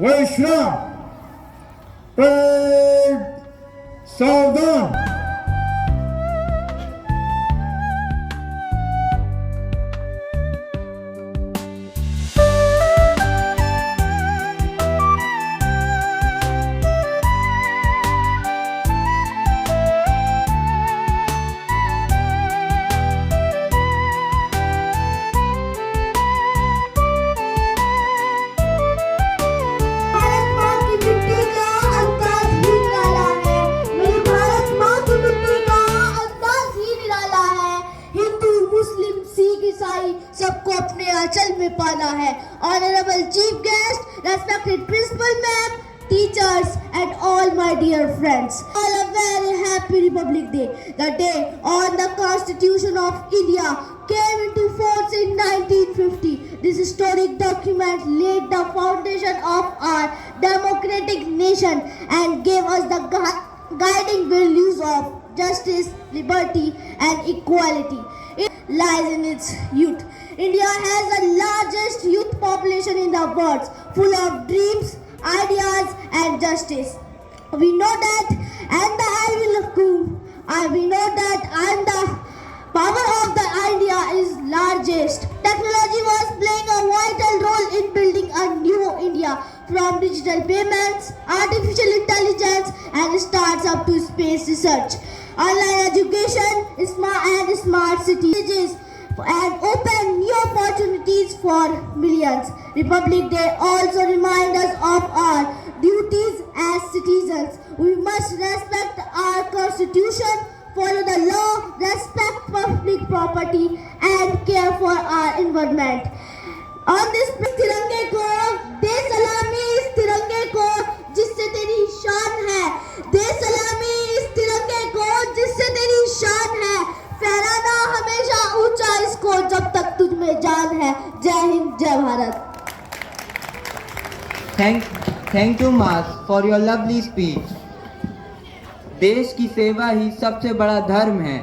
वैष्णव पर सावधान। सबको अपने आंचल में पाना है। Honourable chief guest, respected principal ma'am, teachers and all my dear friends, all a very happy Republic Day, the day on the Constitution of India came into force in 1950. This historic document laid the foundation of our democratic nation and gave us the guiding values of justice, liberty and equality. It lies in its youth. India has the largest youth population in the world, full of dreams, ideas and justice. We know that, and we know that, and the power of the India is largest. Technology was playing a vital role in building a new India, from digital payments, artificial intelligence and starts up to space research. Online education, smart cities and open new opportunities for millions. Republic Day also reminds us of our duties as citizens. We must respect our constitution, follow the law, respect public property and care for our environment. On this तिरंगे को दे सलामी, इस तिरंगे को जिससे तेरी शान है, दे सलामी इस तिरंगे को जिससे तेरी शान है, फहराना हमेशा ऊंचा इसको जब तक तुझ में जान है। जय हिंद, जय Bharat. Thank you Mas for your lovely speech. देश की सेवा ही सबसे बड़ा धर्म है,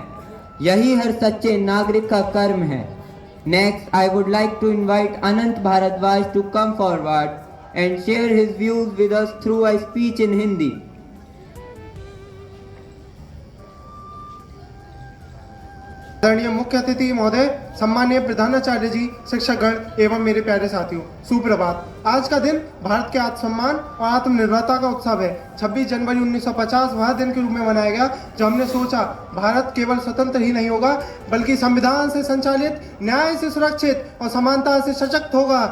यही हर सच्चे नागरिक का कर्म है। Next, I would like to invite Anant Bharadwaj to come forward and share his views with us through a speech in Hindi. आदरणीय मुख्य अतिथि महोदय, सम्मानीय प्रधानाचार्य जी, शिक्षकगण एवं मेरे प्यारे साथियों, सुप्रभात। आज का दिन भारत के आत्मसम्मान और आत्मनिर्भरता का उत्सव है। 26 जनवरी 1950 वह दिन के रूप में मनाया गया जब हमने सोचा भारत केवल स्वतंत्र ही नहीं होगा बल्कि संविधान से संचालित, न्याय से सुरक्षित और समानता से सशक्त होगा।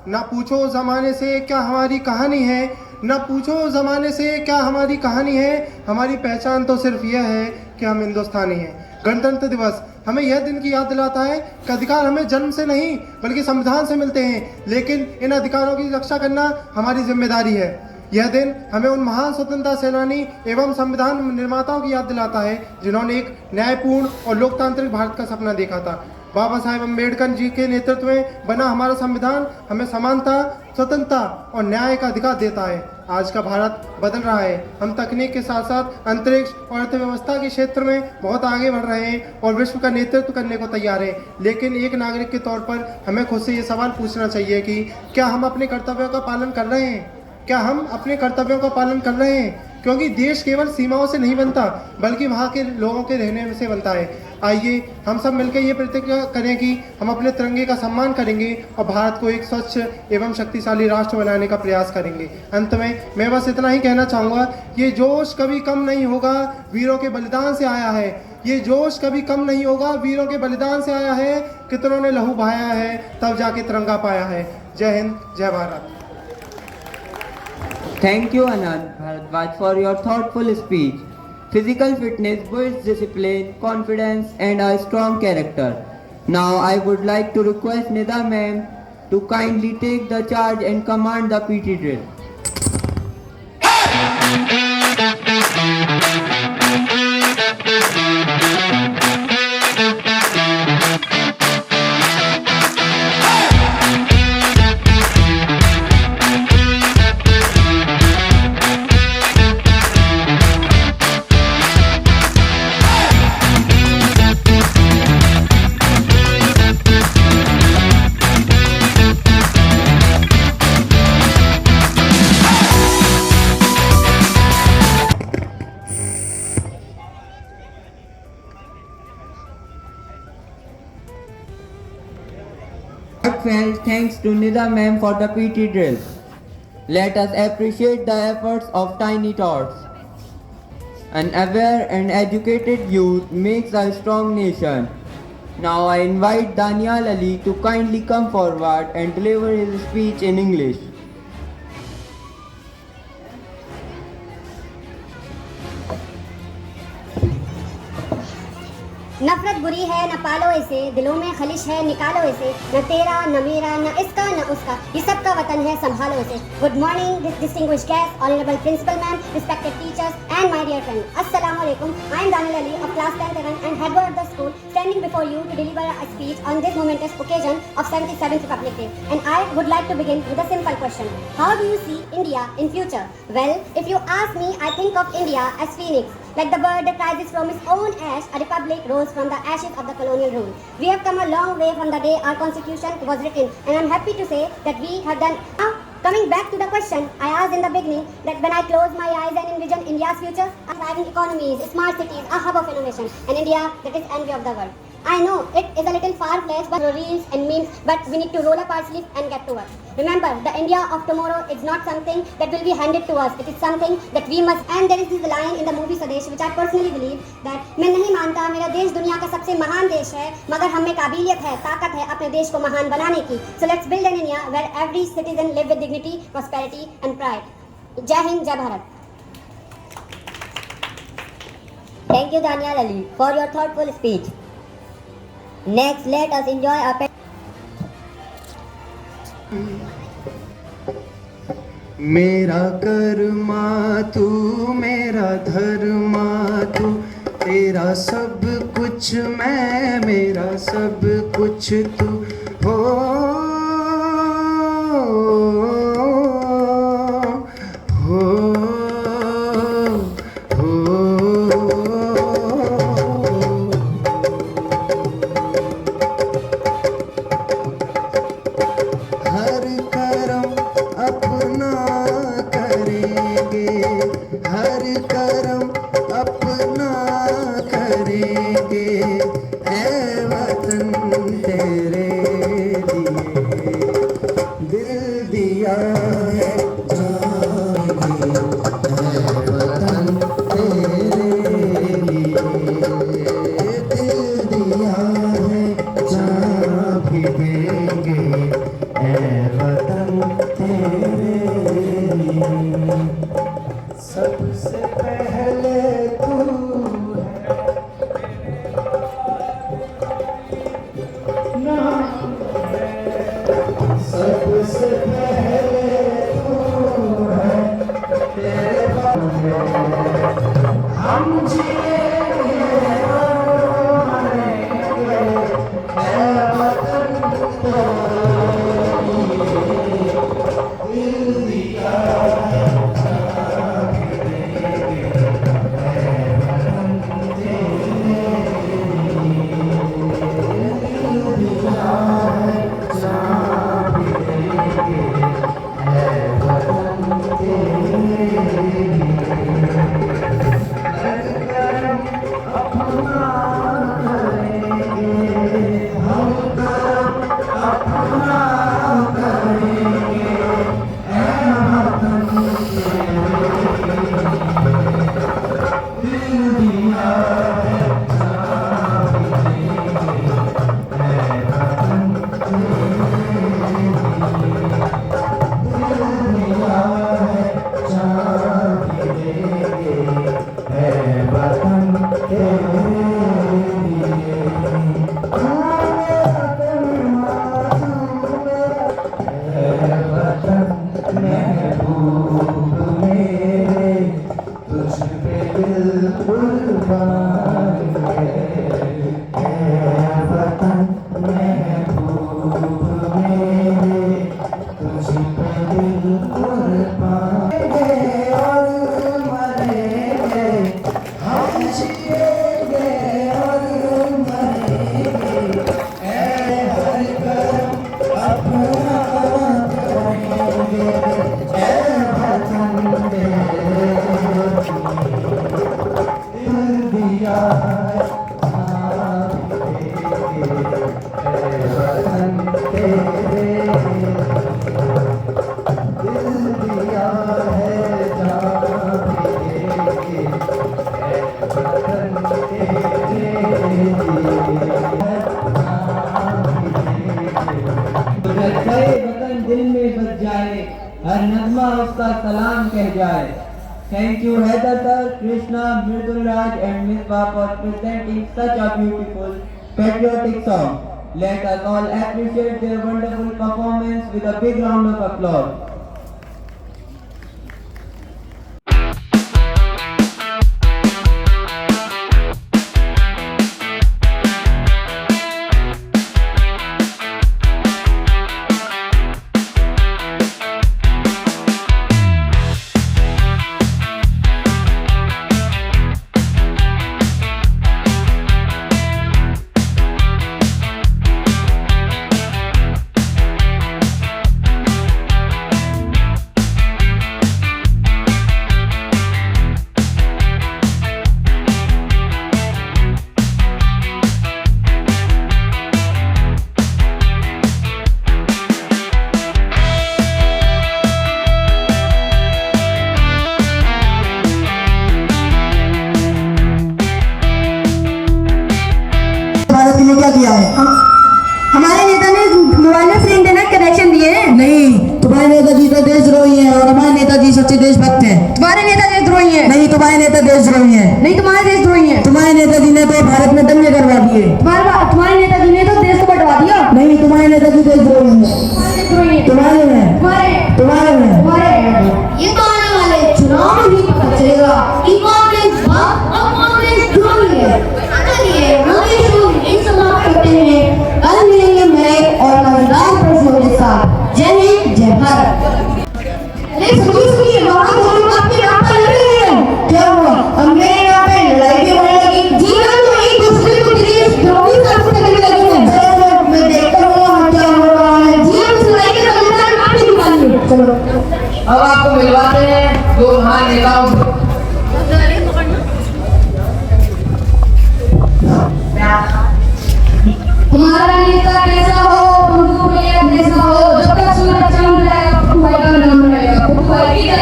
ना पूछो जमाने से क्या हमारी कहानी है, ना पूछो जमाने से क्या हमारी कहानी है, हमारी पहचान तो सिर्फ यह है कि हम हिंदुस्तानी हैं। गणतंत्र दिवस हमें यह दिन की याद दिलाता है कि अधिकार हमें जन्म से नहीं बल्कि संविधान से मिलते हैं, लेकिन इन अधिकारों की रक्षा करना हमारी जिम्मेदारी है। यह दिन हमें उन महान स्वतंत्रता सेनानी एवं संविधान निर्माताओं की याद दिलाता है जिन्होंने एक न्यायपूर्ण और लोकतांत्रिक भारत का सपना देखा था। बाबा साहेब अम्बेडकर जी के नेतृत्व में बना हमारा संविधान हमें समानता, स्वतंत्रता और न्याय का अधिकार देता है। आज का भारत बदल रहा है। हम तकनीक के साथ साथ अंतरिक्ष और अर्थव्यवस्था के क्षेत्र में बहुत आगे बढ़ रहे हैं और विश्व का नेतृत्व करने को तैयार हैं। लेकिन एक नागरिक के तौर पर हमें खुद से ये सवाल पूछना चाहिए कि क्या हम अपने कर्तव्यों का पालन कर रहे हैं? क्या हम अपने कर्तव्यों का पालन कर रहे हैं? क्योंकि देश केवल सीमाओं से नहीं बनता बल्कि वहाँ के लोगों के रहने से बनता है। आइए हम सब मिलकर ये प्रतिज्ञा करें कि हम अपने तिरंगे का सम्मान करेंगे और भारत को एक स्वच्छ एवं शक्तिशाली राष्ट्र बनाने का प्रयास करेंगे। अंत में मैं बस इतना ही कहना चाहूँगा, ये जोश कभी कम नहीं होगा, वीरों के बलिदान से आया है। ये जोश कभी कम नहीं होगा, वीरों के बलिदान से आया है। कितनों ने लहू बहाया है तब जाके तिरंगा पाया है। जय हिंद, जय Bharat. Thank you Anant Bharadwaj for your thoughtful speech. Physical fitness builds discipline, confidence and a strong character. Now I would like to request Nida ma'am to kindly take the charge and command the PT drill. heartfelt thanks to Nida ma'am for the PT drills. Let us appreciate the efforts of Tiny Tots. An aware and educated youth makes a strong nation. Now I invite Daniel Ali to kindly come forward and deliver his speech in English. नफरत बुरी है न पालो इसे, दिलों में खलिश है निकालो इसे, न तेरा न मेरा न इसका न उसका, ये सबका वतन है संभालो इसे. Good morning distinguished guests, honorable principal ma'am, respected teachers and my dear friends. Assalamu alaikum. I am Daniel Ali of class 10th and head boy of the school, standing before you to deliver a speech on this momentous occasion of 77th Republic Day. And I would like to begin with a simple question. How do you see India in future? Well, if you ask me, I think of India as phoenix. Like the bird that rises from its own ash, a republic rose from the ashes of the colonial rule. We have come a long way from the day our constitution was written, and I'm happy to say that we have done. Now, coming back to the question I asked in the beginning, that when I close my eyes and envision India's future, a thriving economies, smart cities, a hub of innovation, an India that is envy of the world. I know it is a little far-fetched, but reels and memes, but we need to roll up our sleeves and get to work. Remember, the India of tomorrow is not something that will be handed to us. It is something that we must. And there is this line in the movie Swadesh, which I personally believe that मैं नहीं मानता मेरा देश दुनिया का सबसे महान देश है, मगर हम में काबिलियत है, ताकत है अपने देश को महान बनाने की. So let's build an India where every citizen live with dignity, prosperity and pride. जय हिंद, जय Bharat. Thank you, Daniel Ali, for your thoughtful speech. Next, let us enjoy our मेरा कर्मा तू मेरा धर्मा तू, तेरा सब कुछ मैं मेरा सब कुछ तू हो. हर करम अपना करेंगे, हर करम अपना करेंगे, ऐ वतन तेरे लिए दिल दिया है जान भी, ऐ वतन तेरे लिए दिल दिया है जान भी देंगे, ऐ वतन तेरे लिए. सबसे पहले तू है ना, सबसे पहले तू है, तेरे बाद हम जिएंगे और मरेंगे, ऐ वतन दिल दिया है लड़का जाए। Thank you Heather sir, Krishna, Mridul Raj and Misbah for presenting such a beautiful patriotic song. Let us all appreciate their wonderful performance with a big round of applause. Bharat ने क्या किया है? हमारे नेता ने मोबाइल में फ्री इंटरनेट कनेक्शन दिए हैं। नहीं, तुम्हारे नेताजी तो देशद्रोही हैं और हमारे नेताजी सच्चे देशभक्त हैं। तुम्हारे नेता देशद्रोही हैं। नहीं, तुम्हारे नेता देशद्रोही हैं। नहीं, तुम्हारे देशद्रोही हैं। तुम्हारे नेताजी ने तो भारत में दंगे करवा दिए। तुम्हारे नेताजी ने तो देश को बंटवा दिया। नहीं, तुम्हारे नेताजी देशद्रोही हैं। देशद्रोही हैं। तुम्हारे हैं, तुम्हारे हैं। ये तो आने वाले चुनाव में ही पता चलेगा कि कांग्रेस भक्त और कांग्रेस द्रोही है। चलिए रमेश इन समाप्त करते हैं। कल मिलेंगे नए और मजेदार प्रश्नों के साथ। जय हिंद, जय भारत। अरे सुनिए, वहाँ तो लोग आपके यहाँ पर लड़ रहे हैं। क्या हुआ? हमने यहाँ पे लड़ाई भी होने लगी। जीवन में एक दूसरे को देशद्रोही साबित करने लगे हैं। चलो मैं देखता हूँ वहाँ क्या हो रहा है। जीवन से लड़ाई के समाधान आप ही निकालिए। चलो अब आपको मिलवाते हैं दो महान नेताओं से। हमारा नेता कैसा हो, उनको मेरा कैसा हो, जब तक सूरज चांद रहेगा पप्पू भाई का नाम रहेगा। पप्पू भाई की जय।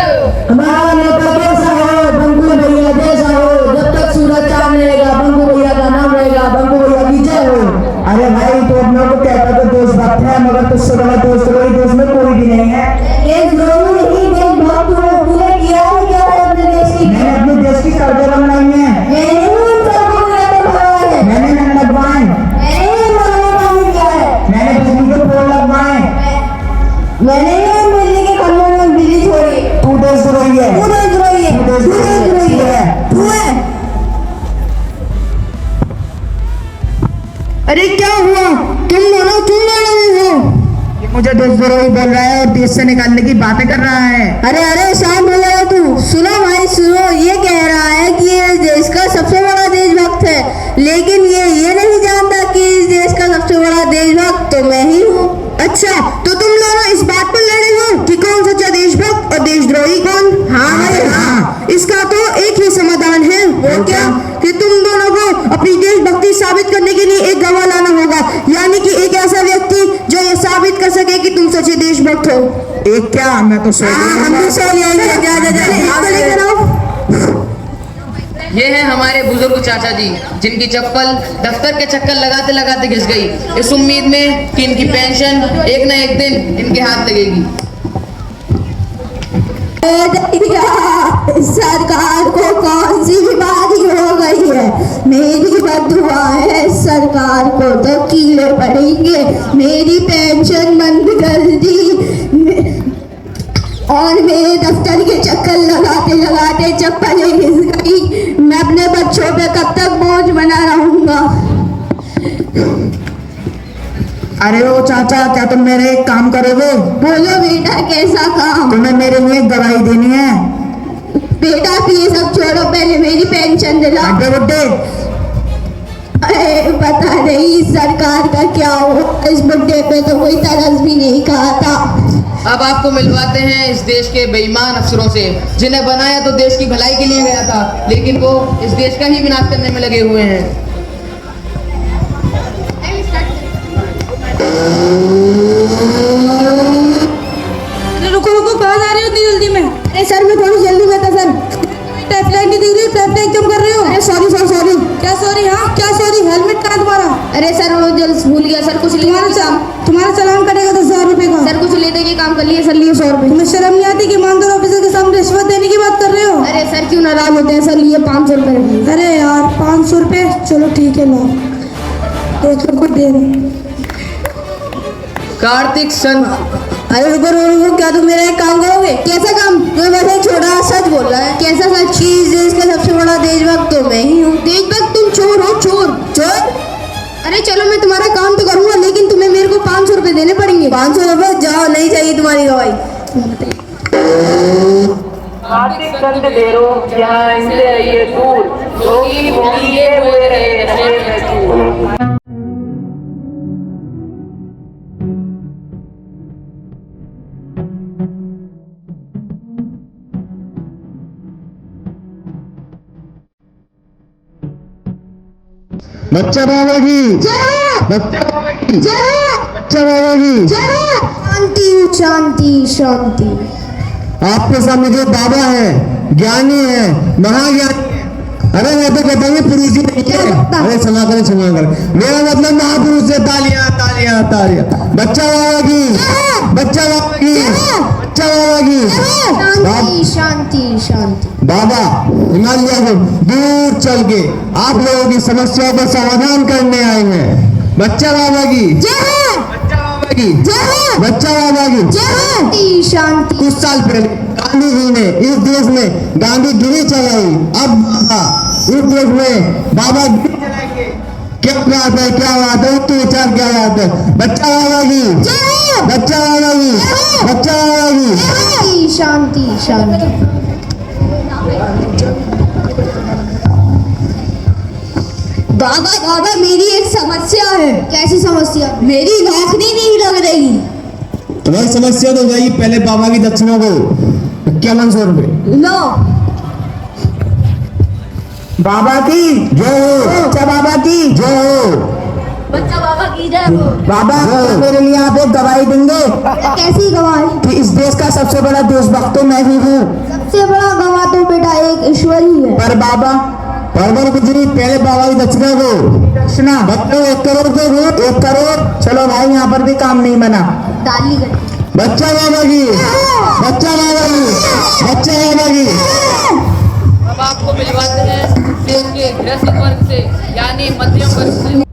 हमारा नेता कैसा हो, बंकू भैया जैसा हो, जब तक सूरज चांद रहेगा बंकू भैया का नाम रहेगा। बंकू भैया की जय हो। अरे भाई, तो अपनों को कहता तो देशभक्त है, मगर तुझसे बड़ा देशद्रोही देश में कोई भी नहीं है। देशद्रोही नहीं, देशभक्त हो। तूने किया है क्या अपने देश की? मैंने अपने देश की सड़कें बनवाई हैं। मैंने उन सड़कों को बनवाया है। मैंने नल लगवाए। मैंने बिजली के पोल लगवाए। मैंने बिजली के खंभों में बिजली छोड़ी। तू देशद्रोही है। तू देशद्रोही है। तू देशद्रोही है। तू है। अरे क्या हुआ? तुम दोनों क्यों लड़ रहे हो? ये मुझे देशद्रोही बोल रहा है और देश से निकालने की बातें कर रहा है। अरे शांत हो जाओ तू। सुनो भाई सुनो, ये कह रहा है कि ये देश का सबसे बड़ा देशभक्त है, लेकिन ये नहीं जानता कि इस देश का सबसे बड़ा देशभक्त तो मैं ही हूँ। अच्छा, तो तुम दोनों इस बात पर लड़े हो कि कौन सच्चा देशभक्त और देशद्रोही कौन? हाँ भाई हाँ। इसका तो एक ही समाधान है। वो क्या? कि तुम दोनों को अपनी देशभक्ति साबित करने के लिए एक गवाह लाना होगा, यानी कि एक ऐसा व्यक्ति जो ये साबित कर सके कि तुम सच्चे देशभक्त हो। एक क्या? मैं तो हम भी सो गए। ये हैं हमारे बुजुर्ग चाचा जी, जिनकी चप्पल दफ्तर के चक्कर लगाते लगाते घिस गई, इस उम्मीद में कि इनकी पेंशन एक न एक दिन इनके हाथ लगेगी। सरकार को कौन सी बीमारी हो गई है? मेरी बददुआ है, सरकार को तो कीड़े पड़ेंगे। मेरी पेंशन बंद कर दी और मेरे दफ्तर के चक्कर लगाते लगाते चप्पलें घिस गई। मैं अपने बच्चों पे कब तक बोझ बना रहूंगा? अरे ओ चाचा, क्या तुम मेरे एक काम करोगे? बोलो बेटा, कैसा काम? तुम्हें मेरे लिए एक दवाई देनी है। बेटा ये सब छोड़ो, पहले मेरी पेंशन दिलाओ। बुड्ढे अरे पता नहीं सरकार का क्या हो, इस बुड्ढे पे तो कोई तरस भी नहीं खाता। अब आपको मिलवाते हैं इस देश के बेईमान अफसरों से, जिन्हें बनाया तो देश की भलाई के लिए गया था, लेकिन वो इस देश का ही विनाश करने में लगे हुए हैं। रुको रुको, कहाँ जा रहे हो इतनी जल्दी में? अरे सर मैं थोड़ी जल्दी में था सर। ट्रैफिक लाइट नहीं दिख रही, ट्रैफिक लाइट क्यों कर रहे हो? अरे सॉरी सर सॉरी। क्या सॉरी? हाँ क्या सॉरी? हेलमेट कहाँ तुम्हारा? अरे सर वो जल्द भूल गया सर, कुछ तुम्हारा तुम्हारा चालान कटेगा 10,000 रुपए का। सर कुछ ले देके काम कर लिए सर, लिए 100 रुपए। तुम्हें शर्म नहीं आती कि ईमानदार ऑफिसर के सामने रिश्वत देने की बात कर रहे हो? अरे सर क्यों नाराज होते हैं सर, लिए 500 रुपए। अरे यार 500 रुपए, चलो ठीक है लो, देख लो कोई दे रहे। कार्तिक सन अरे रुको, क्या तुम मेरा एक काम करोगे? कैसा काम? तुम्हें बस एक छोटा सच बोल रहा है। कैसा सच? कि इस देश का सबसे बड़ा देशभक्त तो मैं ही हूँ। देशभक्त? तुम चोर हो, चोर चोर। अरे चलो मैं तुम्हारा काम तो करूंगा, लेकिन तुम्हें मेरे को 500 रुपए देने पड़ेंगे। 500 रुपए? जाओ, नहीं चाहिए तुम्हारी गवाही। कार्तिक संत ढेरो यहाँ इनसे रहिए दूर, भोगी भोगी हुए रहे नशे में चूर। बच्चा बाबा की बच्चा बाबा की बच्चा बाबा की शांति शांति शांति। आपके सामने जो बाबा है, ज्ञानी है, महाज्ञानी है। अरे मैं तो कहता हूँ पुरुष ही नहीं है। अरे क्षमा कर, मेरा मतलब महापुरुष है। तालियां तालियां तालियां। बच्चा बाबा की बच्चा बाबा की बच्चा बाबा की शांति शांति शांति। बाबा हिमालय को दूर चल के आप लोगों की समस्याओं का समाधान करने आए हैं। बच्चा बाबा की बच्चा बाबा की बच्चा बाबा की शांति शांति। कुछ साल पहले गांधी जी ने इस देश में गांधीगिरी चलाई। अब बाबा इस देश में बाबा गिरी चलाएंगे। क्या बात है, क्या बात है, उसके विचार क्या बात है? बच्चा बाबा की बच्चा बाबा की बच्चा बाबा की शांति शांति। बाबा बाबा मेरी एक समस्या है। कैसी समस्या? मेरी नौकरी नहीं लग रही। तुम्हारी समस्या तो जाइए पहले बाबा की दक्षिणा को 5100 रुपए लो। बाबा की जय हो, बच्चा बाबा की जय हो। बच्चा बाबा की जय हो। बाबा मेरे लिए आप एक गवाही देंगे कैसी गवाही? कि इस देश का सबसे बड़ा देशभक्त तो मैं ही हूँ। सबसे बड़ा गवाह तो बेटा एक ईश्वर ही है। पर बाबा परवर गुजरी पहले बाबा की दक्षिणा को दक्षिणा बच्चों 1 करोड़ को दो। 1 करोड़। चलो भाई यहाँ पर भी काम नहीं बना। ताली कर। बच्चा बाबा की बच्चा बाबा की बच्चा बाबा की। अब आपको मिलवाते हैं देश के ग्रसित वर्ग से, यानी मध्यम वर्ग से।